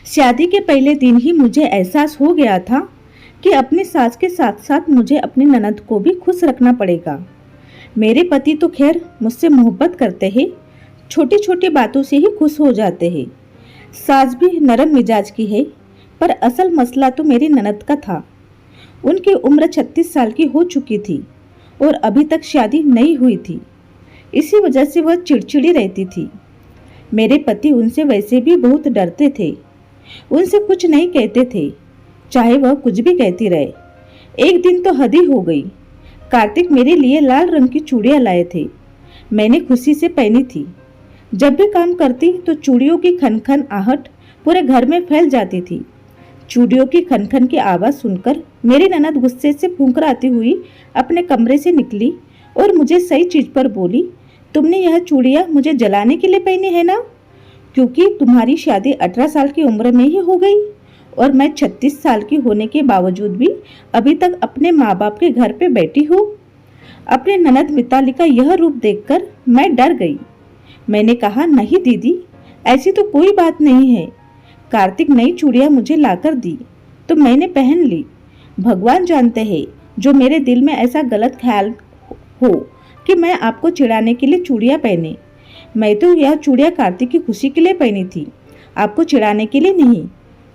शादी के पहले दिन ही मुझे एहसास हो गया था कि अपनी सास के साथ साथ मुझे अपनी ननद को भी खुश रखना पड़ेगा। मेरे पति तो खैर मुझसे मोहब्बत करते हैं, छोटी छोटी बातों से ही खुश हो जाते हैं। सास भी नरम मिजाज की है, पर असल मसला तो मेरी ननद का था। उनकी उम्र 36 साल की हो चुकी थी और अभी तक शादी नहीं हुई थी। इसी वजह से वह चिड़चिड़ी रहती थी। मेरे पति उनसे वैसे भी बहुत डरते थे, उनसे कुछ नहीं कहते थे, चाहे वह कुछ भी कहती रहे। एक दिन तो हद ही हो गई। कार्तिक मेरे लिए लाल रंग की चूड़ियां लाए थे। मैंने खुशी से पहनी थी। जब भी काम करती तो चूड़ियों की खनखन आहट पूरे घर में फैल जाती थी। चूड़ियों की खनखन की आवाज सुनकर मेरी ननद गुस्से से फुंकराती हुई अपने कमरे से निकली और मुझे सही चीज पर बोली, तुमने यह चूड़ियां मुझे जलाने के लिए पहनी है ना? क्योंकि तुम्हारी शादी 18 साल की उम्र में ही हो गई और मैं 36 साल की होने के बावजूद भी अभी तक अपने माँ बाप के घर पे बैठी हूँ। अपने ननद मिताली का यह रूप देखकर मैं डर गई। मैंने कहा, नहीं दीदी, ऐसी तो कोई बात नहीं है। कार्तिक नई चूड़ियां मुझे लाकर दी तो मैंने पहन ली। भगवान जानते हैं जो मेरे दिल में ऐसा गलत ख्याल हो कि मैं आपको चिढ़ाने के लिए चूड़ियां पहने। मैं तो यह चूड़ियां कार्तिक की खुशी के लिए पहनी थी, आपको चिढ़ाने के लिए नहीं।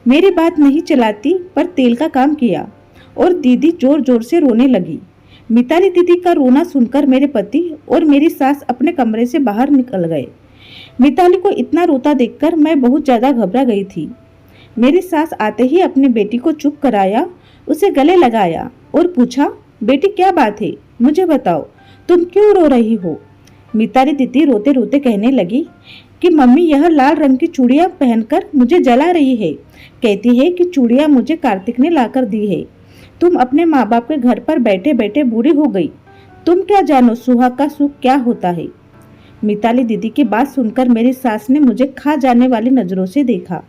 मेरी बात नहीं चलाती पर तेल का काम किया और दीदी जोर जोर से रोने लगी। मिताली दीदी का रोना सुनकर मेरे पति और मेरी सास अपने कमरे से बाहर निकल गए। मिताली को इतना रोता देखकर मैं बहुत ज्यादा घबरा गई थी। मेरी सास आते ही अपनी बेटी को चुप कराया, उसे गले लगाया और पूछा, बेटी क्या बात है, मुझे बताओ, तुम क्यों रो रही हो? मिताली दीदी रोते रोते कहने लगी कि मम्मी यह लाल रंग की चूड़ियां पहनकर मुझे जला रही है। कहती है कि चूड़ियां मुझे कार्तिक ने लाकर दी है। तुम अपने माँ बाप के घर पर बैठे बैठे बूढ़ी हो गई। तुम क्या जानो सुहाग का सुख क्या होता है। मिताली दीदी की बात सुनकर मेरी सास ने मुझे खा जाने वाली नजरों से देखा।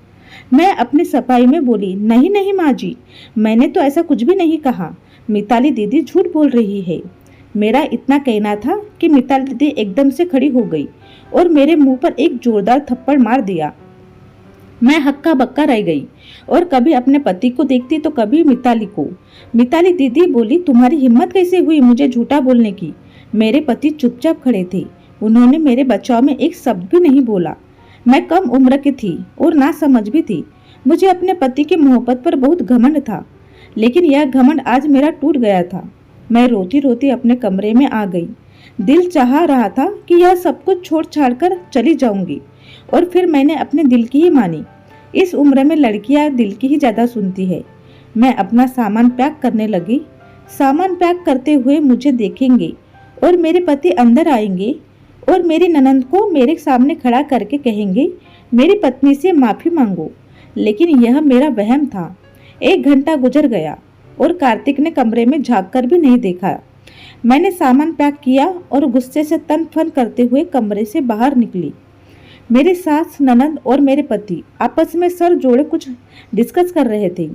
मैं अपनी सफाई में बोली, नहीं नहीं माँ जी, मैंने तो ऐसा कुछ भी नहीं कहा। मिताली दीदी झूठ बोल रही है। मेरा इतना कहना था कि मिताली दीदी एकदम से खड़ी हो गई और मेरे मुंह पर एक जोरदार थप्पड़ मार दिया। मैं हक्का बक्का रह गई और कभी अपने पति को देखती तो कभी मिताली को। मिताली दीदी बोली, तुम्हारी हिम्मत कैसे हुई मुझे झूठा बोलने की? मेरे पति चुपचाप खड़े थे, उन्होंने मेरे बचाव में एक शब्द भी नहीं बोला। मैं कम उम्र की थी और ना समझ भी थी। मुझे अपने पति की मोहब्बत पर बहुत घमंड था, लेकिन यह घमंड आज मेरा टूट गया था। मैं रोती रोती अपने कमरे में आ गई। दिल चाह रहा था कि यह सब कुछ छोड़ छाड़ कर चली जाऊंगी और फिर मैंने अपने दिल की ही मानी। इस उम्र में लड़कियां दिल की ही ज्यादा सुनती है। मैं अपना सामान पैक करने लगी। सामान पैक करते हुए मुझे देखेंगे और मेरे पति अंदर आएंगे और मेरी ननद को मेरे सामने खड़ा करके कहेंगे, मेरी पत्नी से माफी मांगो। लेकिन यह मेरा वहम था। 1 घंटा गुजर गया और कार्तिक ने कमरे में झांक कर भी नहीं देखा। मैंने सामान पैक किया और गुस्से से तन फन करते हुए कमरे से बाहर निकली। मेरी सास, ननद और मेरे पति आपस में सर जोड़े कुछ डिस्कस कर रहे थे।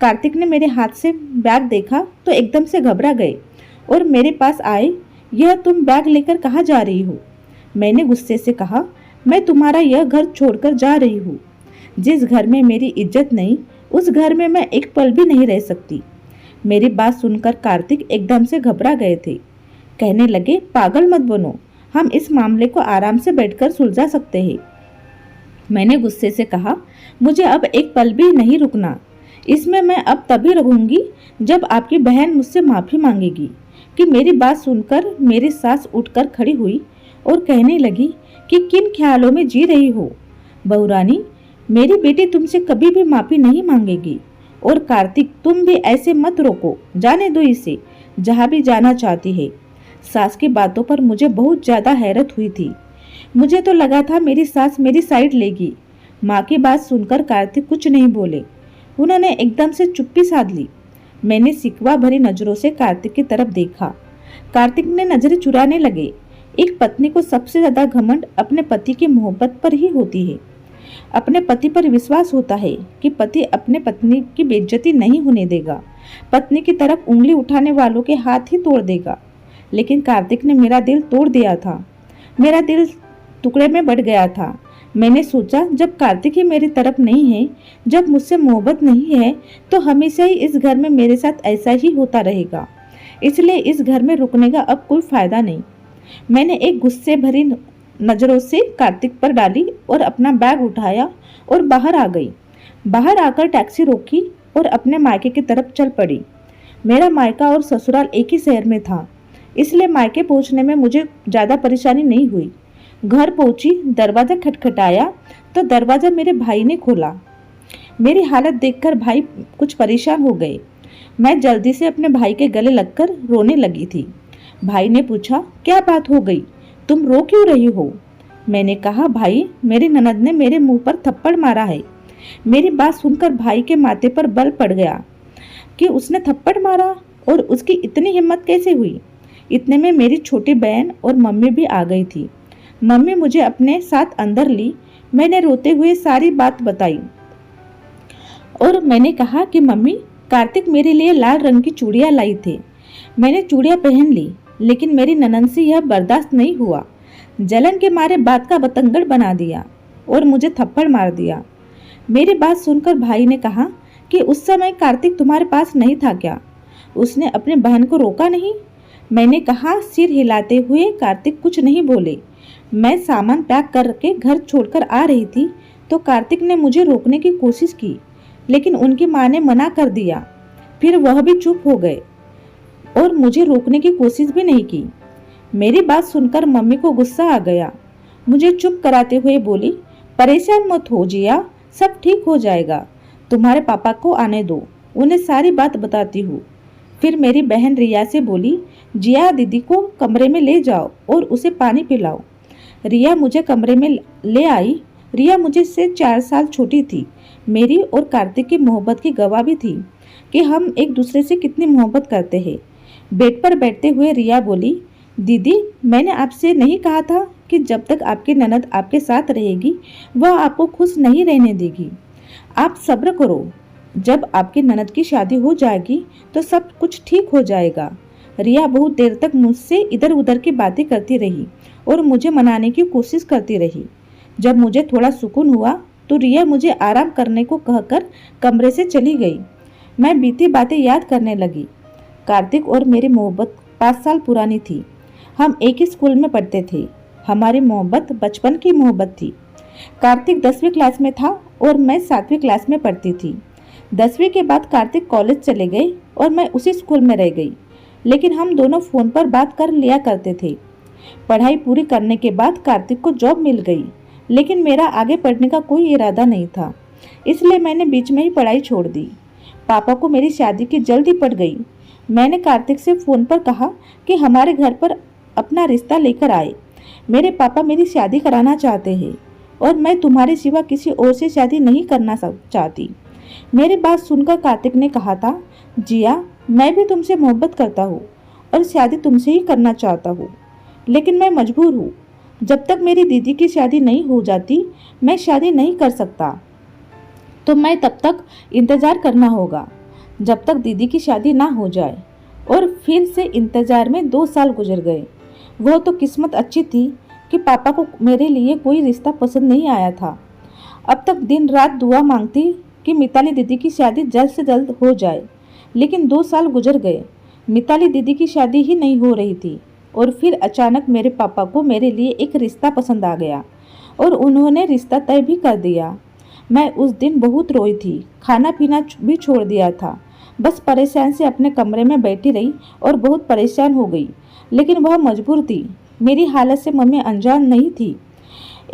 कार्तिक ने मेरे हाथ से बैग देखा तो एकदम से घबरा गए और मेरे पास आए। यह तुम बैग लेकर कहाँ जा रही हो? मैंने गुस्से से कहा, मैं तुम्हारा यह घर छोड़कर जा रही हूँ। जिस घर में मेरी इज्जत नहीं, उस घर में मैं एक पल भी नहीं रह सकती। मेरी बात सुनकर कार्तिक एकदम से घबरा गए थे। कहने लगे, पागल मत बनो, हम इस मामले को आराम से बैठकर सुलझा सकते हैं। मैंने गुस्से से कहा, मुझे अब एक पल भी नहीं रुकना। इसमें मैं अब तभी रहूंगी जब आपकी बहन मुझसे माफी मांगेगी। कि मेरी बात सुनकर मेरी सास उठकर खड़ी हुई और कहने लगी कि किन ख्यालों में जी रही हो बहुरानी, मेरी बेटी तुमसे कभी भी माफी नहीं मांगेगी। और कार्तिक, तुम भी ऐसे मत रोको, जाने दो इसे जहाँ भी जाना चाहती है। सास की बातों पर मुझे बहुत ज्यादा हैरत हुई थी। मुझे तो लगा था मेरी सास मेरी साइड लेगी। माँ की बात सुनकर कार्तिक कुछ नहीं बोले, उन्होंने एकदम से चुप्पी साध ली। मैंने सिकवा भरी नजरों से कार्तिक की तरफ देखा। कार्तिक ने नजरें चुराने लगे। एक पत्नी को सबसे ज्यादा घमंड अपने पति की मोहब्बत पर ही होती है। अपने पति पर विश्वास होता है कि पति अपने पत्नी की बेइज्जती नहीं होने देगा, पत्नी की तरफ उंगली उठाने वालों के हाथ ही तोड़ देगा। लेकिन कार्तिक ने मेरा दिल तोड़ दिया था। मेरा दिल टुकड़े में बट गया था। मैंने सोचा जब कार्तिक ही मेरी तरफ नहीं है, जब मुझसे मोहब्बत नहीं है, तो हमेशा ही इस घर में मेरे साथ ऐसा ही होता रहेगा। इसलिए इस घर में रुकने का अब कोई फायदा नहीं। मैंने एक गुस्से भरी नजरों से कार्तिक पर डाली और अपना बैग उठाया और बाहर आ गई। बाहर आकर टैक्सी रोकी और अपने मायके की तरफ चल पड़ी। मेरा मायका और ससुराल एक ही शहर में था, इसलिए मायके पहुंचने में मुझे ज़्यादा परेशानी नहीं हुई। घर पहुंची, दरवाज़ा खटखटाया तो दरवाज़ा मेरे भाई ने खोला। मेरी हालत देखकर भाई कुछ परेशान हो गए। मैं जल्दी से अपने भाई के गले लगकर रोने लगी थी। भाई ने पूछा, क्या बात हो गई, तुम रो क्यों रही हो? मैंने कहा, भाई मेरी ननद ने मेरे मुंह पर थप्पड़ मारा है। मेरी बात सुनकर भाई के माथे पर बल पड़ गया कि उसने थप्पड़ मारा, और उसकी इतनी हिम्मत कैसे हुई। इतने में मेरी छोटी बहन और मम्मी भी आ गई थी। मम्मी मुझे अपने साथ अंदर ली। मैंने रोते हुए सारी बात बताई और मैंने कहा कि मम्मी, कार्तिक मेरे लिए लाल रंग की चूड़ियाँ लाई थे। मैंने चूड़ियाँ पहन ली, लेकिन मेरी ननद से यह बर्दाश्त नहीं हुआ। जलन के मारे बात का बतंगड़ बना दिया और मुझे थप्पड़ मार दिया। मेरी बात सुनकर भाई ने कहा कि उस समय कार्तिक तुम्हारे पास नहीं था क्या? उसने अपने बहन को रोका नहीं? मैंने कहा सिर हिलाते हुए। कार्तिक कुछ नहीं बोले। मैं सामान पैक करके घर छोड़कर आ रही थी तो कार्तिक ने मुझे रोकने की कोशिश की, लेकिन उनकी माँ ने मना कर दिया। फिर वह भी चुप हो गए और मुझे रोकने की कोशिश भी नहीं की। मेरी बात सुनकर मम्मी को गुस्सा आ गया। मुझे चुप कराते हुए बोली, परेशान मत हो जिया, सब ठीक हो जाएगा। तुम्हारे पापा को आने दो, उन्हें सारी बात बताती हूँ। फिर मेरी बहन रिया से बोली, जिया दीदी को कमरे में ले जाओ और उसे पानी पिलाओ। रिया मुझे कमरे में ले आई। रिया मुझे से 4 साल छोटी थी। मेरी और कार्तिक की मोहब्बत की गवाह भी थी कि हम एक दूसरे से कितनी मोहब्बत करते हैं। बेड पर बैठते हुए रिया बोली, दीदी मैंने आपसे नहीं कहा था कि जब तक आपकी ननद आपके साथ रहेगी वह आपको खुश नहीं रहने देगी। आप सब्र करो, जब आपकी ननद की शादी हो जाएगी तो सब कुछ ठीक हो जाएगा। रिया बहुत देर तक मुझसे इधर उधर की बातें करती रही और मुझे मनाने की कोशिश करती रही। जब मुझे थोड़ा सुकून हुआ तो रिया मुझे आराम करने को कहकर कमरे से चली गई। मैं बीती बातें याद करने लगी। कार्तिक और मेरी मोहब्बत 5 साल पुरानी थी। हम एक ही स्कूल में पढ़ते थे। हमारी मोहब्बत बचपन की मोहब्बत थी। कार्तिक 10वीं क्लास में था और मैं 7वीं क्लास में पढ़ती थी। 10वीं के बाद कार्तिक कॉलेज चले गए और मैं उसी स्कूल में रह गई, लेकिन हम दोनों फ़ोन पर बात कर लिया करते थे। पढ़ाई पूरी करने के बाद कार्तिक को जॉब मिल गई, लेकिन मेरा आगे पढ़ने का कोई इरादा नहीं था, इसलिए मैंने बीच में ही पढ़ाई छोड़ दी। पापा को मेरी शादी की जल्दी पड़ गई। मैंने कार्तिक से फ़ोन पर कहा कि हमारे घर पर अपना रिश्ता लेकर आए। मेरे पापा मेरी शादी कराना चाहते हैं और मैं तुम्हारे सिवा किसी और से शादी नहीं करना चाहती। मेरी बात सुनकर कार्तिक ने कहा था, जिया मैं भी तुमसे मोहब्बत करता हूँ और शादी तुमसे ही करना चाहता हूँ, लेकिन मैं मजबूर हूँ। जब तक मेरी दीदी की शादी नहीं हो जाती मैं शादी नहीं कर सकता, तो मैं तब तक इंतज़ार करना होगा जब तक दीदी की शादी ना हो जाए। और फिर से इंतज़ार में 2 साल गुजर गए। वह तो किस्मत अच्छी थी कि पापा को मेरे लिए कोई रिश्ता पसंद नहीं आया था। अब तक दिन रात दुआ मांगती कि मिताली दीदी की शादी जल्द से जल्द हो जाए, लेकिन 2 साल गुजर गए। मिताली दीदी की शादी ही नहीं हो रही थी और फिर अचानक मेरे पापा को मेरे लिए एक रिश्ता पसंद आ गया और उन्होंने रिश्ता तय भी कर दिया। मैं उस दिन बहुत रोई थी, खाना पीना भी छोड़ दिया था। बस परेशान से अपने कमरे में बैठी रही और बहुत परेशान हो गई, लेकिन वह मजबूर थी। मेरी हालत से मम्मी अनजान नहीं थी।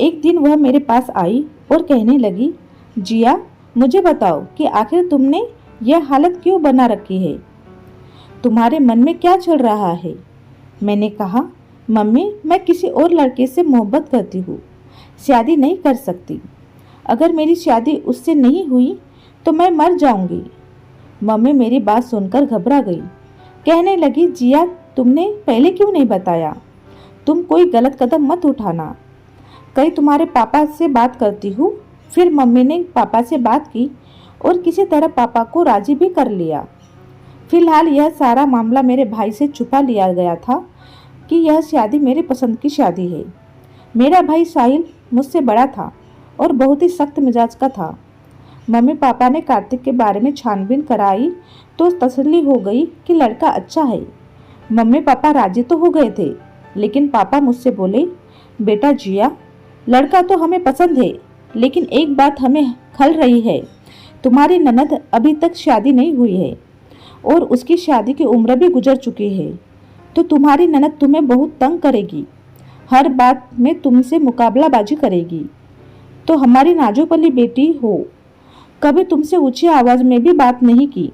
एक दिन वह मेरे पास आई और कहने लगी, जिया मुझे बताओ कि आखिर तुमने यह हालत क्यों बना रखी है? तुम्हारे मन में क्या चल रहा है? मैंने कहा, मम्मी मैं किसी और लड़के से मोहब्बत करती हूँ, शादी नहीं कर सकती। अगर मेरी शादी उससे नहीं हुई तो मैं मर जाऊंगी। मम्मी मेरी बात सुनकर घबरा गई। कहने लगी, जिया तुमने पहले क्यों नहीं बताया? तुम कोई गलत कदम मत उठाना। कल तुम्हारे पापा से बात करती हूँ। फिर मम्मी ने पापा से बात की और किसी तरह पापा को राजी भी कर लिया। फिलहाल यह सारा मामला मेरे भाई से छुपा लिया गया था कि यह शादी मेरे पसंद की शादी है। मेरा भाई साहिल मुझसे बड़ा था और बहुत ही सख्त मिजाज का था। मम्मी पापा ने कार्तिक के बारे में छानबीन कराई तो तसल्ली हो गई कि लड़का अच्छा है। मम्मी पापा राजी तो हो गए थे, लेकिन पापा मुझसे बोले, बेटा जिया, लड़का तो हमें पसंद है, लेकिन एक बात हमें खल रही है, तुम्हारी ननद अभी तक शादी नहीं हुई है और उसकी शादी की उम्र भी गुजर चुकी है, तो तुम्हारी ननद तुम्हें बहुत तंग करेगी, हर बात में तुमसे मुकाबलाबाजी करेगी। तो हमारी नाजोपली बेटी हो, कभी तुमसे ऊंची आवाज में भी बात नहीं की।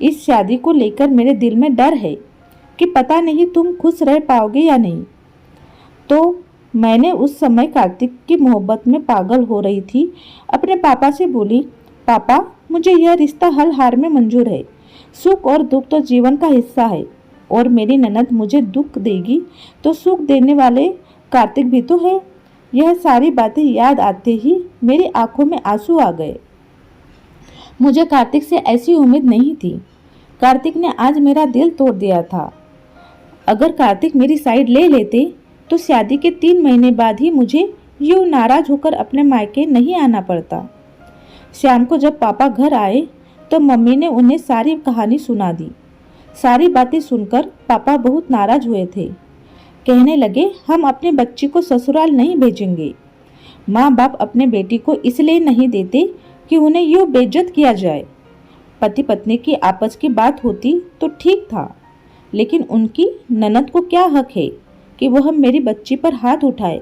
इस शादी को लेकर मेरे दिल में डर है कि पता नहीं तुम खुश रह पाओगे या नहीं। तो मैंने उस समय कार्तिक की मोहब्बत में पागल हो रही थी, अपने पापा से बोली, पापा मुझे यह रिश्ता हर हाल में मंजूर है, सुख और दुख तो जीवन का हिस्सा है, और मेरी ननद मुझे दुख देगी तो सुख देने वाले कार्तिक भी तो है। यह सारी बातें याद आते ही मेरी आंखों में आंसू आ गए। मुझे कार्तिक से ऐसी उम्मीद नहीं थी। कार्तिक ने आज मेरा दिल तोड़ दिया था। अगर कार्तिक मेरी साइड ले लेते तो शादी के 3 महीने बाद ही मुझे यूं नाराज होकर अपने मायके नहीं आना पड़ता। शाम को जब पापा घर आए तो मम्मी ने उन्हें सारी कहानी सुना दी। सारी बातें सुनकर पापा बहुत नाराज हुए थे। कहने लगे, हम अपने बच्ची को ससुराल नहीं भेजेंगे। माँ बाप अपने बेटी को इसलिए नहीं देते कि उन्हें यूं बेइज्जत किया जाए। पति पत्नी की आपस की बात होती तो ठीक था, लेकिन उनकी ननद को क्या हक है कि वह मेरी बच्ची पर हाथ उठाए।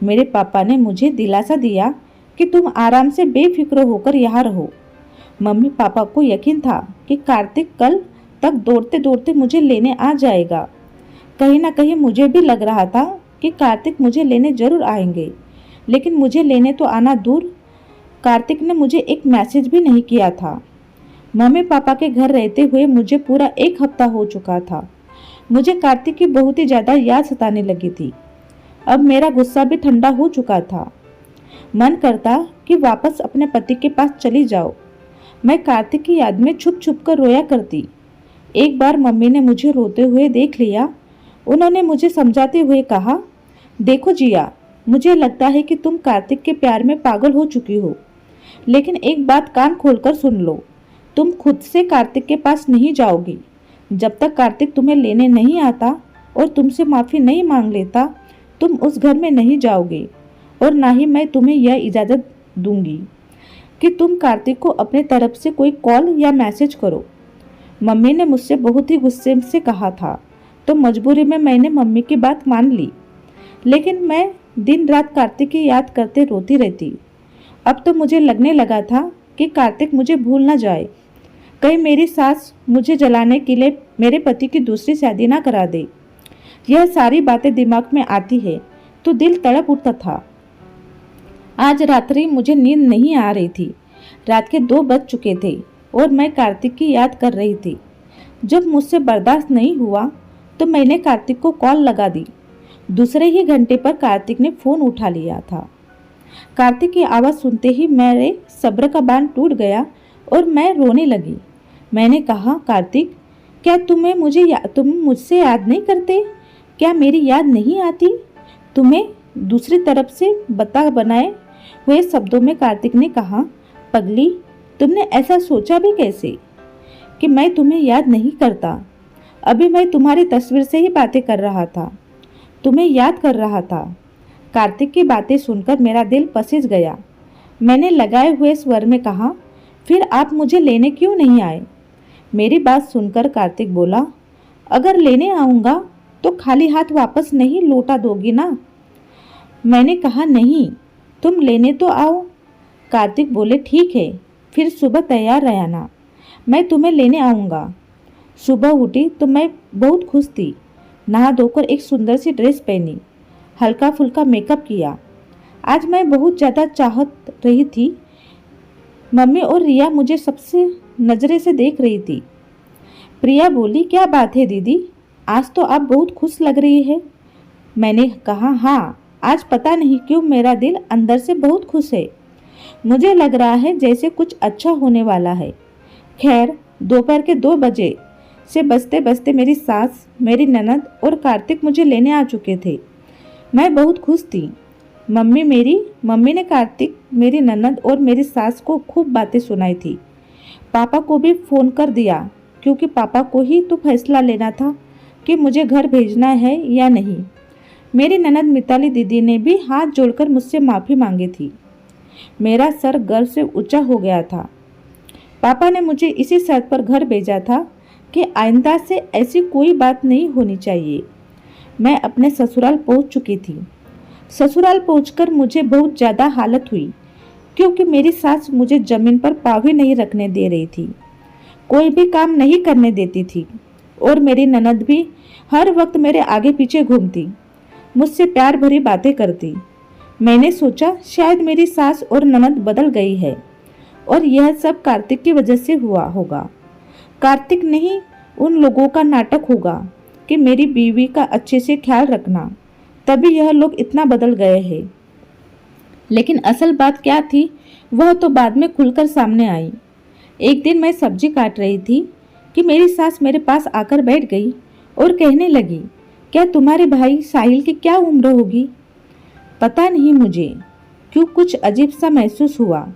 मेरे पापा ने मुझे दिलासा दिया कि तुम आराम से बेफिक्र होकर यहाँ रहो। मम्मी पापा को यकीन था कि कार्तिक कल तक दौड़ते दौड़ते मुझे लेने आ जाएगा। कहीं ना कहीं मुझे भी लग रहा था कि कार्तिक मुझे लेने जरूर आएंगे, लेकिन मुझे लेने तो आना दूर, कार्तिक ने मुझे एक मैसेज भी नहीं किया था। मम्मी पापा के घर रहते हुए मुझे पूरा 1 हफ्ता हो चुका था। मुझे कार्तिक की बहुत ही ज़्यादा याद सताने लगी थी। अब मेरा गुस्सा भी ठंडा हो चुका था। मन करता कि वापस अपने पति के पास चली जाओ। मैं कार्तिक की याद में छुप छुप कर रोया करती। एक बार मम्मी ने मुझे रोते हुए देख लिया। उन्होंने मुझे समझाते हुए कहा, देखो जिया, मुझे लगता है कि तुम कार्तिक के प्यार में पागल हो चुकी हो, लेकिन एक बात कान खोलकर सुन लो, तुम खुद से कार्तिक के पास नहीं जाओगी। जब तक कार्तिक तुम्हें लेने नहीं आता और तुमसे माफ़ी नहीं मांग लेता, तुम उस घर में नहीं जाओगे, और ना ही मैं तुम्हें यह इजाज़त दूंगी कि तुम कार्तिक को अपने तरफ से कोई कॉल या मैसेज करो। मम्मी ने मुझसे बहुत ही गुस्से से कहा था, तो मजबूरी में मैंने मम्मी की बात मान ली, लेकिन मैं दिन रात कार्तिक की याद करते रोती रहती। अब तो मुझे लगने लगा था कि कार्तिक मुझे भूल ना जाए, कहीं मेरी सास मुझे जलाने के लिए मेरे पति की दूसरी शादी ना करा दे। यह सारी बातें दिमाग में आती है तो दिल तड़प उठता था। आज रात्रि मुझे नींद नहीं आ रही थी। रात के 2 बज चुके थे और मैं कार्तिक की याद कर रही थी। जब मुझसे बर्दाश्त नहीं हुआ तो मैंने कार्तिक को कॉल लगा दी। दूसरे ही घंटे पर कार्तिक ने फ़ोन उठा लिया था। कार्तिक की आवाज़ सुनते ही मेरे सब्र का बांध टूट गया और मैं रोने लगी। मैंने कहा, कार्तिक, क्या तुम मुझसे याद नहीं करते? क्या मेरी याद नहीं आती तुम्हें? दूसरी तरफ से बता बनाए हुए शब्दों में कार्तिक ने कहा, पगली, तुमने ऐसा सोचा भी कैसे कि मैं तुम्हें याद नहीं करता? अभी मैं तुम्हारी तस्वीर से ही बातें कर रहा था, तुम्हें याद कर रहा था। कार्तिक की बातें सुनकर मेरा दिल पसीज गया। मैंने लगाए हुए स्वर में कहा, फिर आप मुझे लेने क्यों नहीं आए? मेरी बात सुनकर कार्तिक बोला, अगर लेने आऊँगा तो खाली हाथ वापस नहीं लौटा दोगी ना? मैंने कहा, नहीं, तुम लेने तो आओ। कार्तिक बोले, ठीक है, फिर सुबह तैयार रहना, मैं तुम्हें लेने आऊँगा। सुबह उठी तो मैं बहुत खुश थी। नहा धोकर एक सुंदर सी ड्रेस पहनी, हल्का फुल्का मेकअप किया। आज मैं बहुत ज़्यादा चाहत रही थी। मम्मी और रिया मुझे सबसे नज़रे से देख रही थी। प्रिया बोली, क्या बात है दीदी, आज तो आप बहुत खुश लग रही है। मैंने कहा, हाँ, आज पता नहीं क्यों मेरा दिल अंदर से बहुत खुश है। मुझे लग रहा है जैसे कुछ अच्छा होने वाला है। खैर, दोपहर के 2 बजे से बजते बजते मेरी सास, मेरी ननद और कार्तिक मुझे लेने आ चुके थे। मैं बहुत खुश थी। मम्मी ने कार्तिक, मेरी ननद और मेरी सास को खूब बातें सुनाई थी। पापा को भी फ़ोन कर दिया क्योंकि पापा को ही तो फैसला लेना था कि मुझे घर भेजना है या नहीं। मेरी ननद मिताली दीदी ने भी हाथ जोड़कर मुझसे माफ़ी मांगी थी। मेरा सर गर्व से ऊंचा हो गया था। पापा ने मुझे इसी शर्त पर घर भेजा था कि आइंदा से ऐसी कोई बात नहीं होनी चाहिए। मैं अपने ससुराल पहुंच चुकी थी। ससुराल पहुंचकर मुझे बहुत ज़्यादा हालत हुई क्योंकि मेरी सास मुझे ज़मीन पर पाँव ही नहीं रखने दे रही थी, कोई भी काम नहीं करने देती थी और मेरी ननद भी हर वक्त मेरे आगे पीछे घूमती, मुझसे प्यार भरी बातें करती। मैंने सोचा शायद मेरी सास और ननद बदल गई है और यह सब कार्तिक की वजह से हुआ होगा। कार्तिक नहीं, उन लोगों का नाटक होगा कि मेरी बीवी का अच्छे से ख्याल रखना, तभी यह लोग इतना बदल गए हैं। लेकिन असल बात क्या थी वह तो बाद में खुलकर सामने आई। एक दिन मैं सब्जी काट रही थी कि मेरी सास मेरे पास आकर बैठ गई और कहने लगी, क्या तुम्हारे भाई साहिल की क्या उम्र होगी? पता नहीं मुझे क्यों कुछ अजीब सा महसूस हुआ।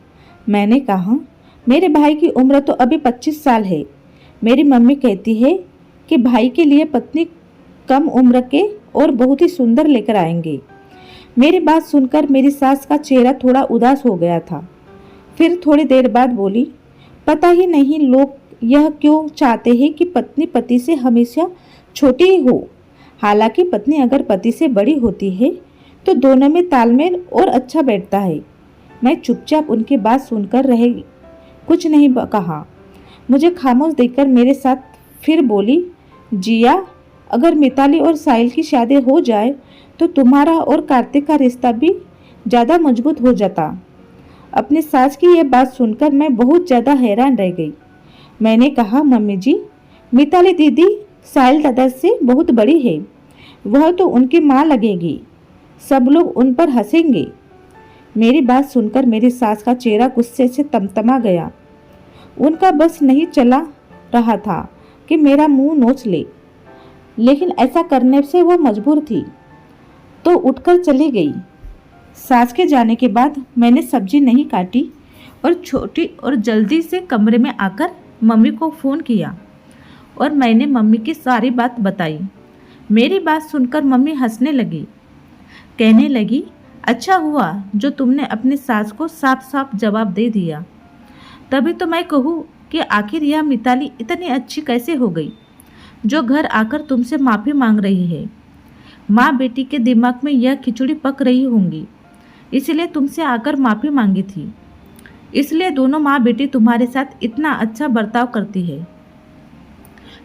मैंने कहा, मेरे भाई की उम्र तो अभी 25 साल है। मेरी मम्मी कहती है कि भाई के लिए पत्नी कम उम्र के और बहुत ही सुंदर लेकर आएंगे। मेरी बात सुनकर मेरी सास का चेहरा थोड़ा उदास हो गया था। फिर थोड़ी देर बाद बोली, पता ही नहीं लोग यह क्यों चाहते हैं कि पत्नी पति से हमेशा छोटी ही हो। हालांकि पत्नी अगर पति से बड़ी होती है तो दोनों में तालमेल और अच्छा बैठता है। मैं चुपचाप उनकी बात सुनकर रह कुछ नहीं कहा। मुझे खामोश देखकर मेरे साथ फिर बोली, जिया, अगर मिताली और साहिल की शादी हो जाए तो तुम्हारा और कार्तिक का रिश्ता भी ज़्यादा मजबूत हो जाता। अपनी सास की यह बात सुनकर मैं बहुत ज़्यादा हैरान रह गई। मैंने कहा, मम्मी जी, मिताली दीदी साहिल दादा से बहुत बड़ी है, वह तो उनकी माँ लगेगी, सब लोग उन पर हंसेंगे। मेरी बात सुनकर मेरी सास का चेहरा गुस्से से तमतमा गया। उनका बस नहीं चला रहा था कि मेरा मुंह नोच ले, लेकिन ऐसा करने से वो मजबूर थी तो उठकर चली गई। सास के जाने के बाद मैंने सब्जी नहीं काटी और छोटी और जल्दी से कमरे में आकर मम्मी को फ़ोन किया और मैंने मम्मी की सारी बात बताई। मेरी बात सुनकर मम्मी हंसने लगी, कहने लगी, अच्छा हुआ जो तुमने अपनी सास को साफ साफ जवाब दे दिया। तभी तो मैं कहूँ कि आखिर यह मिताली इतनी अच्छी कैसे हो गई जो घर आकर तुमसे माफ़ी मांग रही है। माँ बेटी के दिमाग में यह खिचड़ी पक रही होंगी, इसलिए तुमसे आकर माफ़ी मांगी थी। इसलिए दोनों माँ बेटी तुम्हारे साथ इतना अच्छा बर्ताव करती है।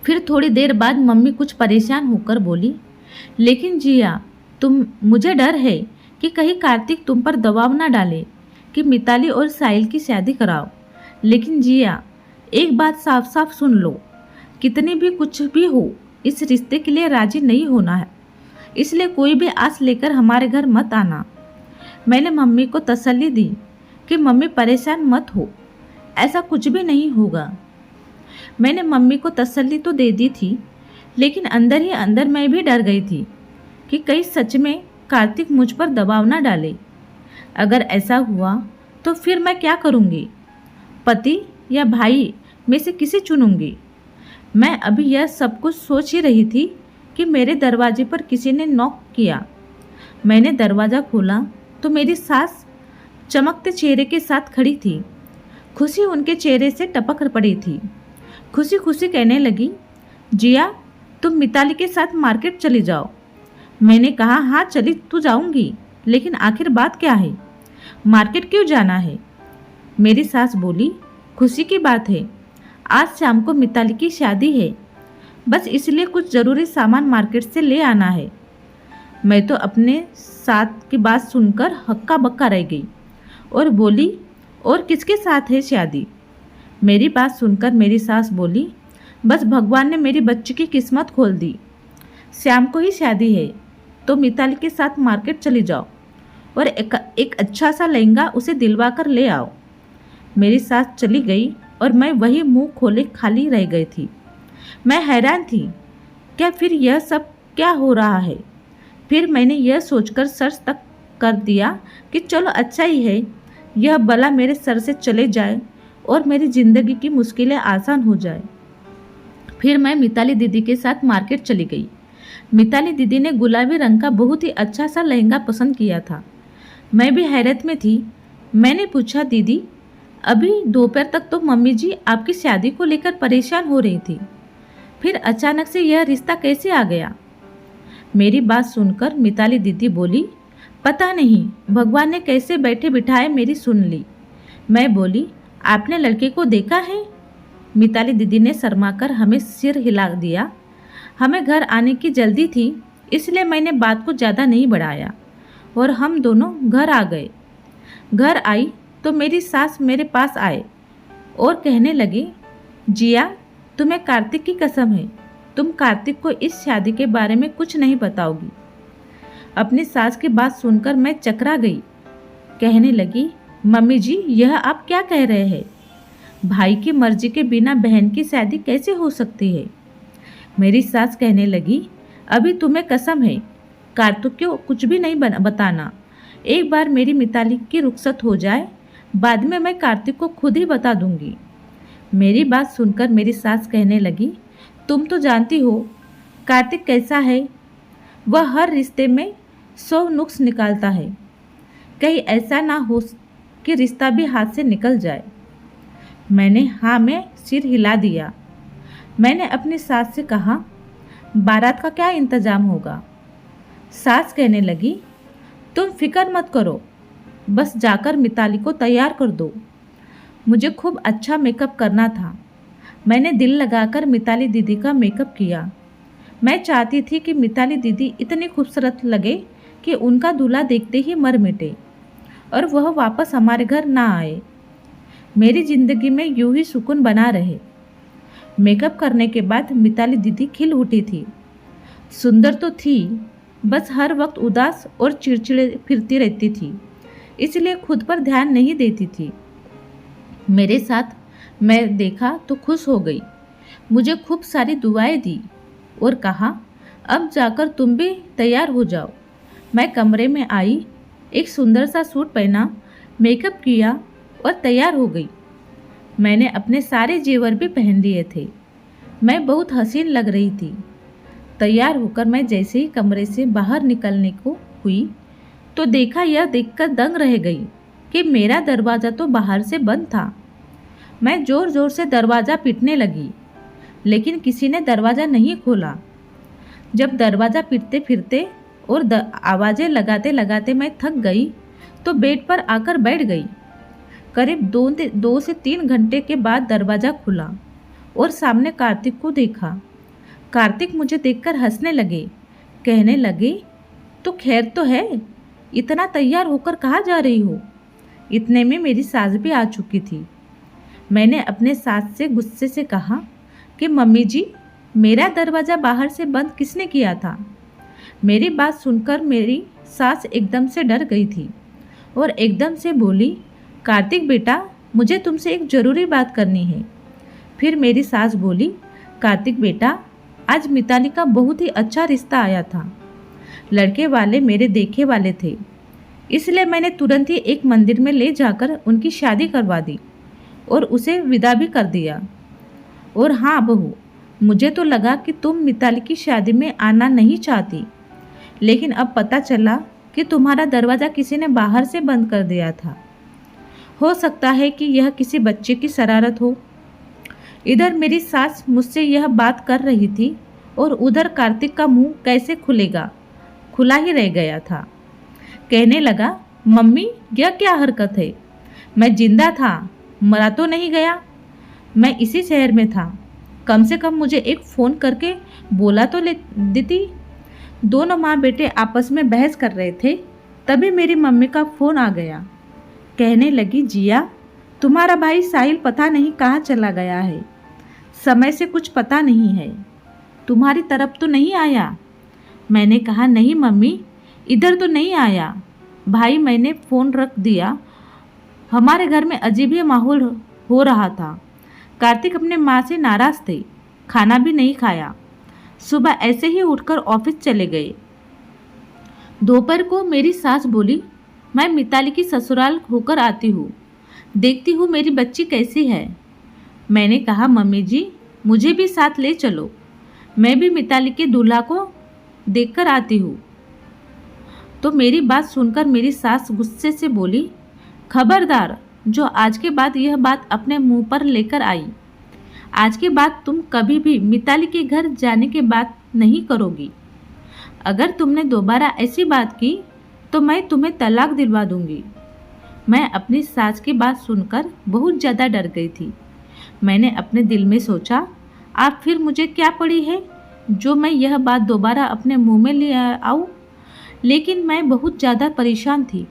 फिर थोड़ी देर बाद मम्मी कुछ परेशान होकर बोली, लेकिन जिया, मुझे डर है कि कहीं कार्तिक तुम पर दबाव ना डाले कि मिताली और साहिल की शादी कराओ। लेकिन जिया, एक बात साफ साफ सुन लो, कितनी भी कुछ भी हो, इस रिश्ते के लिए राजी नहीं होना है, इसलिए कोई भी आस लेकर हमारे घर मत आना। मैंने मम्मी को तसल्ली दी कि मम्मी परेशान मत हो, ऐसा कुछ भी नहीं होगा। मैंने मम्मी को तसल्ली तो दे दी थी, लेकिन अंदर ही अंदर मैं भी डर गई थी कि कहीं सच में कार्तिक मुझ पर दबाव ना डाले। अगर ऐसा हुआ तो फिर मैं क्या करूँगी? पति या भाई में से किसे चुनूंगी? मैं अभी यह सब कुछ सोच ही रही थी कि मेरे दरवाजे पर किसी ने नॉक किया। मैंने दरवाज़ा खोला तो मेरी सास चमकते चेहरे के साथ खड़ी थी। खुशी उनके चेहरे से टपक पड़ी थी। खुशी खुशी कहने लगी, जिया, तुम मिताली के साथ मार्केट चली जाओ। मैंने कहा, हाँ चली तो जाऊंगी, लेकिन आखिर बात क्या है? मार्केट क्यों जाना है? मेरी सास बोली, खुशी की बात है, आज शाम को मिताली की शादी है, बस इसलिए कुछ ज़रूरी सामान मार्केट से ले आना है। मैं तो अपने साथ की बात सुनकर हक्का बक्का रह गई और बोली, और किसके साथ है शादी? मेरी बात सुनकर मेरी सास बोली, बस भगवान ने मेरी बच्ची की किस्मत खोल दी, शाम को ही शादी है, तो मिताली के साथ मार्केट चली जाओ और एक अच्छा सा लहंगा उसे दिलवा कर ले आओ। मेरी सास चली गई और मैं वही मुंह खोले खाली रह गई थी। मैं हैरान थी, क्या फिर यह सब क्या हो रहा है? फिर मैंने यह सोचकर सर तक कर दिया कि चलो अच्छा ही है, यह बला मेरे सर से चले जाए और मेरी ज़िंदगी की मुश्किलें आसान हो जाए। फिर मैं मिताली दीदी के साथ मार्केट चली गई। मिताली दीदी ने गुलाबी रंग का बहुत ही अच्छा सा लहंगा पसंद किया था। मैं भी हैरत में थी। मैंने पूछा, दीदी अभी दोपहर तक तो मम्मी जी आपकी शादी को लेकर परेशान हो रही थी, फिर अचानक से यह रिश्ता कैसे आ गया? मेरी बात सुनकर मिताली दीदी बोली, पता नहीं भगवान ने कैसे बैठे बिठाए मेरी सुन ली। मैं बोली, आपने लड़के को देखा है? मिताली दीदी ने शर्माकर हमें सिर हिला दिया। हमें घर आने की जल्दी थी, इसलिए मैंने बात को ज़्यादा नहीं बढ़ाया और हम दोनों घर आ गए। घर आई तो मेरी सास मेरे पास आए और कहने लगी, जिया तुम्हें कार्तिक की कसम है, तुम कार्तिक को इस शादी के बारे में कुछ नहीं बताओगी। अपनी सास की बात सुनकर मैं चकरा गई। कहने लगी, मम्मी जी यह आप क्या कह रहे हैं? भाई की मर्जी के बिना बहन की शादी कैसे हो सकती है? मेरी सास कहने लगी, अभी तुम्हें कसम है कार्तिक को कुछ भी नहीं बताना। एक बार मेरी मिताली की रुखसत हो जाए, बाद में मैं कार्तिक को खुद ही बता दूंगी। मेरी बात सुनकर मेरी सास कहने लगी, तुम तो जानती हो कार्तिक कैसा है, वह हर रिश्ते में 100 नुक्स निकालता है। कहीं ऐसा ना हो कि रिश्ता भी हाथ से निकल जाए। मैंने हाँ में सिर हिला दिया। मैंने अपनी सास से कहा, बारात का क्या इंतजाम होगा? सास कहने लगी, तुम फिक्र मत करो, बस जाकर मिताली को तैयार कर दो। मुझे खूब अच्छा मेकअप करना था। मैंने दिल लगाकर मिताली दीदी का मेकअप किया। मैं चाहती थी कि मिताली दीदी इतनी खूबसूरत लगे कि उनका दूल्हा देखते ही मर मिटे और वह वापस हमारे घर ना आए। मेरी ज़िंदगी में यूं ही सुकून बना रहे। मेकअप करने के बाद मिताली दीदी खिल उठी थी। सुंदर तो थी, बस हर वक्त उदास और चिड़चिड़े फिरती रहती थी, इसलिए खुद पर ध्यान नहीं देती थी। मेरे साथ मैं देखा तो खुश हो गई। मुझे खूब सारी दुआएं दी और कहा, अब जाकर तुम भी तैयार हो जाओ। मैं कमरे में आई, एक सुंदर सा सूट पहना, मेकअप किया और तैयार हो गई। मैंने अपने सारे जेवर भी पहन लिए थे। मैं बहुत हसीन लग रही थी। तैयार होकर मैं जैसे ही कमरे से बाहर निकलने को हुई तो देखा, यह देखकर दंग रह गई कि मेरा दरवाज़ा तो बाहर से बंद था। मैं ज़ोर ज़ोर से दरवाज़ा पीटने लगी, लेकिन किसी ने दरवाज़ा नहीं खोला। जब दरवाज़ा पीटते फिरते और आवाज़ें लगाते लगाते मैं थक गई तो बेड पर आकर बैठ गई। करीब 2 से 3 घंटे के बाद दरवाज़ा खुला और सामने कार्तिक को देखा। कार्तिक मुझे देखकर हंसने लगे। कहने लगे, तो खैर तो है, इतना तैयार होकर कहाँ जा रही हो? इतने में मेरी सास भी आ चुकी थी। मैंने अपने सास से गुस्से से कहा कि मम्मी जी, मेरा दरवाज़ा बाहर से बंद किसने किया था? मेरी बात सुनकर मेरी सास एकदम से डर गई थी और एकदम से बोली, कार्तिक बेटा, मुझे तुमसे एक ज़रूरी बात करनी है। फिर मेरी सास बोली, कार्तिक बेटा, आज मिताली का बहुत ही अच्छा रिश्ता आया था। लड़के वाले मेरे देखे वाले थे, इसलिए मैंने तुरंत ही एक मंदिर में ले जाकर उनकी शादी करवा दी और उसे विदा भी कर दिया। और हाँ बहू, मुझे तो लगा कि तुम मिताली की शादी में आना नहीं चाहती, लेकिन अब पता चला कि तुम्हारा दरवाज़ा किसी ने बाहर से बंद कर दिया था। हो सकता है कि यह किसी बच्चे की शरारत हो। इधर मेरी सास मुझसे यह बात कर रही थी और उधर कार्तिक का मुंह कैसे खुलेगा, खुला ही रह गया था। कहने लगा, मम्मी यह क्या हरकत है? मैं जिंदा था, मरा तो नहीं गया। मैं इसी शहर में था, कम से कम मुझे एक फ़ोन करके बोला तो ले देती। दोनों माँ बेटे आपस में बहस कर रहे थे, तभी मेरी मम्मी का फ़ोन आ गया। कहने लगी, जिया तुम्हारा भाई साहिल पता नहीं कहाँ चला गया है, समय से कुछ पता नहीं है, तुम्हारी तरफ तो नहीं आया। मैंने कहा, नहीं मम्मी, इधर तो नहीं आया। भाई मैंने फ़ोन रख दिया। हमारे घर में अजीब ही माहौल हो रहा था। कार्तिक अपने माँ से नाराज़ थे, खाना भी नहीं खाया। सुबह ऐसे ही उठकर ऑफिस चले गए। दोपहर को मेरी सास बोली, मैं मिताली की ससुराल होकर आती हूँ, देखती हूँ मेरी बच्ची कैसी है। मैंने कहा, मम्मी जी मुझे भी साथ ले चलो, मैं भी मिताली के दूल्हा को देखकर आती हूँ। तो मेरी बात सुनकर मेरी सास गुस्से से बोली, खबरदार, जो आज के बाद यह बात अपने मुंह पर लेकर आई, आज के बाद तुम कभी भी मिताली के घर जाने की बात नहीं करोगी। अगर तुमने दोबारा ऐसी बात की तो मैं तुम्हें तलाक दिलवा दूंगी। मैं अपनी सास की बात सुनकर बहुत ज़्यादा डर गई थी। मैंने अपने दिल में सोचा, आप फिर मुझे क्या पड़ी है जो मैं यह बात दोबारा अपने मुंह में ले आऊँ। लेकिन मैं बहुत ज़्यादा परेशान थी।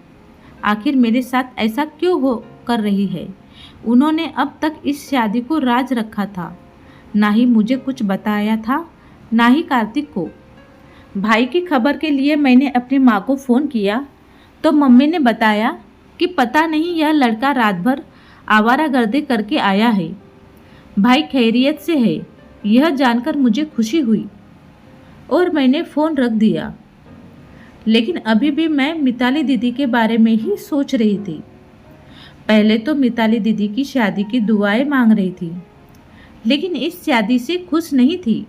आखिर मेरे साथ ऐसा क्यों हो कर रही है। उन्होंने अब तक इस शादी को राज रखा था, ना ही मुझे कुछ बताया था, ना ही कार्तिक को। भाई की खबर के लिए मैंने अपनी माँ को फ़ोन किया तो मम्मी ने बताया कि पता नहीं यह लड़का रात भर आवारागर्दी करके आया है। भाई खैरियत से है, यह जानकर मुझे खुशी हुई और मैंने फ़ोन रख दिया। लेकिन अभी भी मैं मिताली दीदी के बारे में ही सोच रही थी। पहले तो मिताली दीदी की शादी की दुआएं मांग रही थी, लेकिन इस शादी से खुश नहीं थी।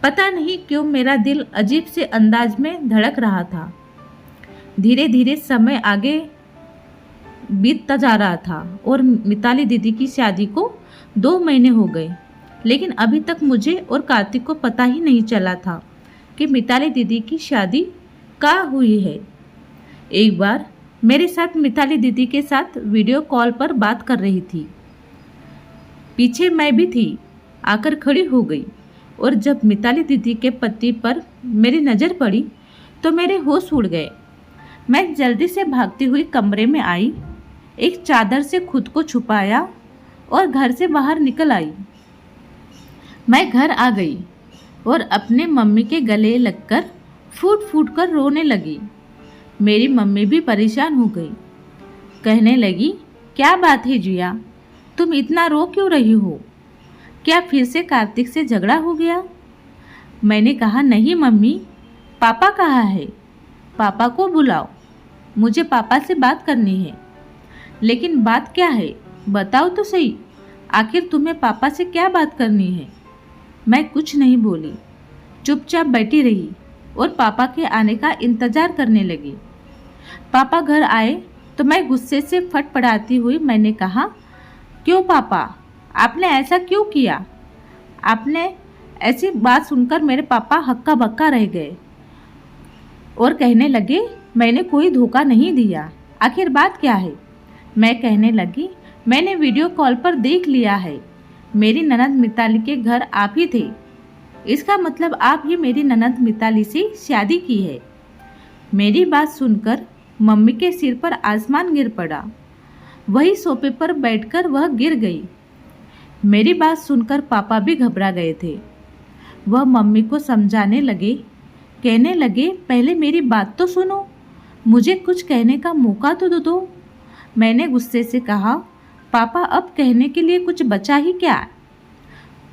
पता नहीं क्यों मेरा दिल अजीब से अंदाज में धड़क रहा था। धीरे धीरे समय आगे बीतता जा रहा था और मिताली दीदी की शादी को 2 महीने हो गए, लेकिन अभी तक मुझे और कार्तिक को पता ही नहीं चला था कि मिताली दीदी की शादी कहाँ हुई है। एक बार मेरे साथ मिताली दीदी के साथ वीडियो कॉल पर बात कर रही थी। पीछे मैं भी थी, आकर खड़ी हो गई और जब मिताली दीदी के पति पर मेरी नज़र पड़ी तो मेरे होश उड़ गए। मैं जल्दी से भागती हुई कमरे में आई, एक चादर से खुद को छुपाया और घर से बाहर निकल आई। मैं घर आ गई और अपने मम्मी के गले लगकर फूट फूट कर रोने लगी। मेरी मम्मी भी परेशान हो गई, कहने लगी, क्या बात है जिया, तुम इतना रो क्यों रही हो? क्या फिर से कार्तिक से झगड़ा हो गया? मैंने कहा, नहीं मम्मी, पापा कहाँ है? पापा को बुलाओ, मुझे पापा से बात करनी है। लेकिन बात क्या है, बताओ तो सही, आखिर तुम्हें पापा से क्या बात करनी है? मैं कुछ नहीं बोली, चुपचाप बैठी रही और पापा के आने का इंतज़ार करने लगी। पापा घर आए तो मैं गुस्से से फटफड़ाती हुई मैंने कहा, क्यों पापा, आपने ऐसा क्यों किया? आपने ऐसी बात सुनकर मेरे पापा हक्का बक्का रह गए और कहने लगे, मैंने कोई धोखा नहीं दिया, आखिर बात क्या है? मैं कहने लगी, मैंने वीडियो कॉल पर देख लिया है, मेरी ननद मिताली के घर आप ही थे। इसका मतलब आप ही मेरी ननद मिताली से शादी की है। मेरी बात सुनकर मम्मी के सिर पर आसमान गिर पड़ा। वही सोफे पर बैठकर वह गिर गई। मेरी बात सुनकर पापा भी घबरा गए थे। वह मम्मी को समझाने लगे, कहने लगे, पहले मेरी बात तो सुनो, मुझे कुछ कहने का मौका तो दो। मैंने गुस्से से कहा, पापा अब कहने के लिए कुछ बचा ही क्या?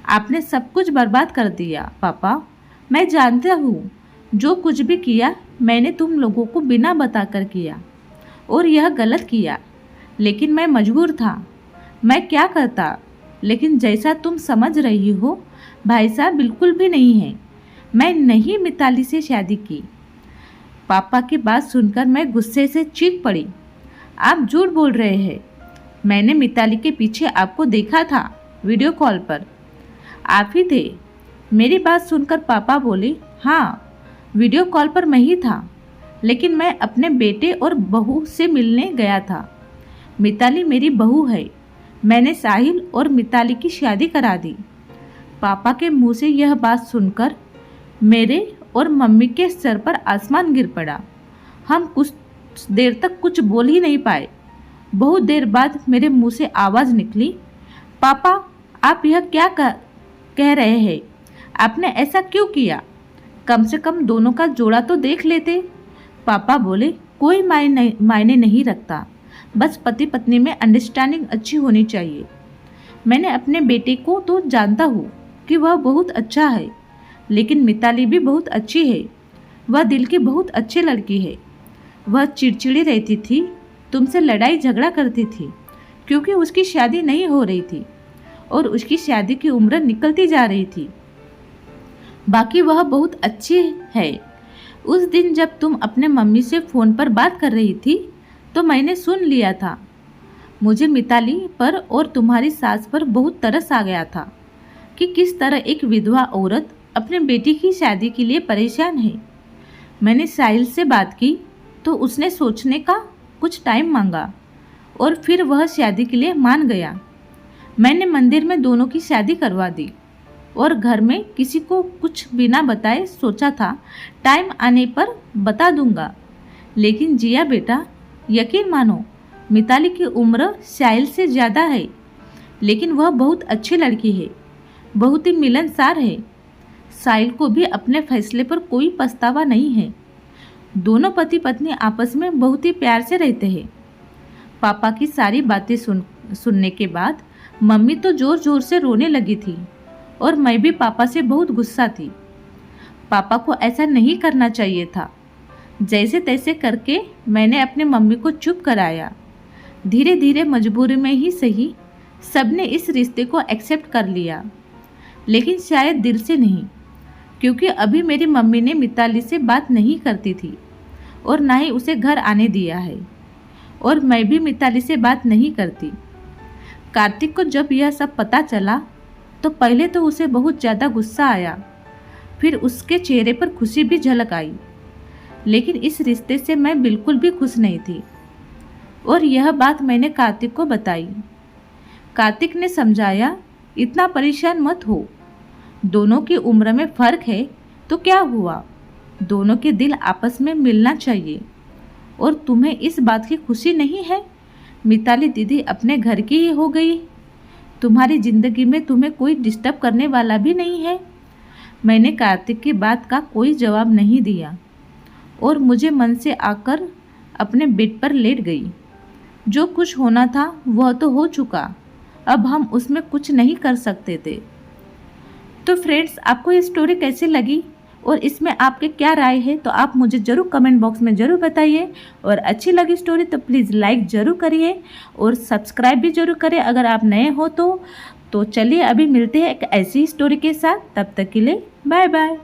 आपने सब कुछ बर्बाद कर दिया पापा। मैं जानता हूँ जो कुछ भी किया मैंने तुम लोगों को बिना बताकर किया और यह गलत किया, लेकिन मैं मजबूर था। मैं क्या करता? लेकिन जैसा तुम समझ रही हो भाई साहब, बिल्कुल भी नहीं है। मैं नहीं मिताली से शादी की। पापा की बात सुनकर मैं गुस्से से चीख पड़ी, आप झूठ बोल रहे हैं। मैंने मिताली के पीछे आपको देखा था, वीडियो कॉल पर आप ही थे। मेरी बात सुनकर पापा बोले, हाँ वीडियो कॉल पर मैं ही था, लेकिन मैं अपने बेटे और बहू से मिलने गया था। मिताली मेरी बहू है, मैंने साहिल और मिताली की शादी करा दी। पापा के मुंह से यह बात सुनकर मेरे और मम्मी के सर पर आसमान गिर पड़ा। हम कुछ देर तक कुछ बोल ही नहीं पाए। बहुत देर बाद मेरे मुंह से आवाज़ निकली, पापा आप यह क्या कह रहे हैं? आपने ऐसा क्यों किया? कम से कम दोनों का जोड़ा तो देख लेते। पापा बोले, कोई मायने नहीं रखता, बस पति पत्नी में अंडरस्टैंडिंग अच्छी होनी चाहिए। मैंने अपने बेटे को तो जानता हूँ कि वह बहुत अच्छा है, लेकिन मिताली भी बहुत अच्छी है। वह दिल की बहुत अच्छी लड़की है। वह चिड़चिड़ी रहती थी, तुमसे लड़ाई झगड़ा करती थी, क्योंकि उसकी शादी नहीं हो रही थी और उसकी शादी की उम्र निकलती जा रही थी। बाकी वह बहुत अच्छी है। उस दिन जब तुम अपने मम्मी से फ़ोन पर बात कर रही थी तो मैंने सुन लिया था। मुझे मिताली पर और तुम्हारी सास पर बहुत तरस आ गया था कि किस तरह एक विधवा औरत अपने बेटी की शादी के लिए परेशान है। मैंने साहिल से बात की तो उसने सोचने का कुछ टाइम मांगा और फिर वह शादी के लिए मान गया। मैंने मंदिर में दोनों की शादी करवा दी और घर में किसी को कुछ बिना बताए सोचा था टाइम आने पर बता दूंगा। लेकिन जिया बेटा, यकीन मानो मिताली की उम्र साहिल से ज़्यादा है, लेकिन वह बहुत अच्छी लड़की है, बहुत ही मिलनसार है। साहिल को भी अपने फैसले पर कोई पछतावा नहीं है। दोनों पति पत्नी आपस में बहुत ही प्यार से रहते हैं। पापा की सारी बातें सुनने के बाद मम्मी तो ज़ोर ज़ोर से रोने लगी थी और मैं भी पापा से बहुत गुस्सा थी। पापा को ऐसा नहीं करना चाहिए था। जैसे तैसे करके मैंने अपने मम्मी को चुप कराया। धीरे धीरे मजबूरी में ही सही सबने इस रिश्ते को एक्सेप्ट कर लिया, लेकिन शायद दिल से नहीं, क्योंकि अभी मेरी मम्मी ने मिताली से बात नहीं करती थी और ना ही उसे घर आने दिया है, और मैं भी मिताली से बात नहीं करती। कार्तिक को जब यह सब पता चला तो पहले तो उसे बहुत ज़्यादा गुस्सा आया, फिर उसके चेहरे पर खुशी भी झलक आई। लेकिन इस रिश्ते से मैं बिल्कुल भी खुश नहीं थी और यह बात मैंने कार्तिक को बताई। कार्तिक ने समझाया, इतना परेशान मत हो, दोनों की उम्र में फ़र्क है तो क्या हुआ, दोनों के दिल आपस में मिलना चाहिए। और तुम्हें इस बात की खुशी नहीं है? मिताली दीदी अपने घर की ही हो गई, तुम्हारी ज़िंदगी में तुम्हें कोई डिस्टर्ब करने वाला भी नहीं है। मैंने कार्तिक की बात का कोई जवाब नहीं दिया और मुझे मन से आकर अपने बेड पर लेट गई। जो कुछ होना था वह तो हो चुका, अब हम उसमें कुछ नहीं कर सकते थे। तो फ्रेंड्स, आपको ये स्टोरी कैसी लगी और इसमें आपके क्या राय है तो आप मुझे ज़रूर कमेंट बॉक्स में ज़रूर बताइए। और अच्छी लगी स्टोरी तो प्लीज़ लाइक ज़रूर करिए और सब्सक्राइब भी ज़रूर करें अगर आप नए हो तो चलिए अभी मिलते हैं एक ऐसी स्टोरी के साथ। तब तक के लिए बाय बाय।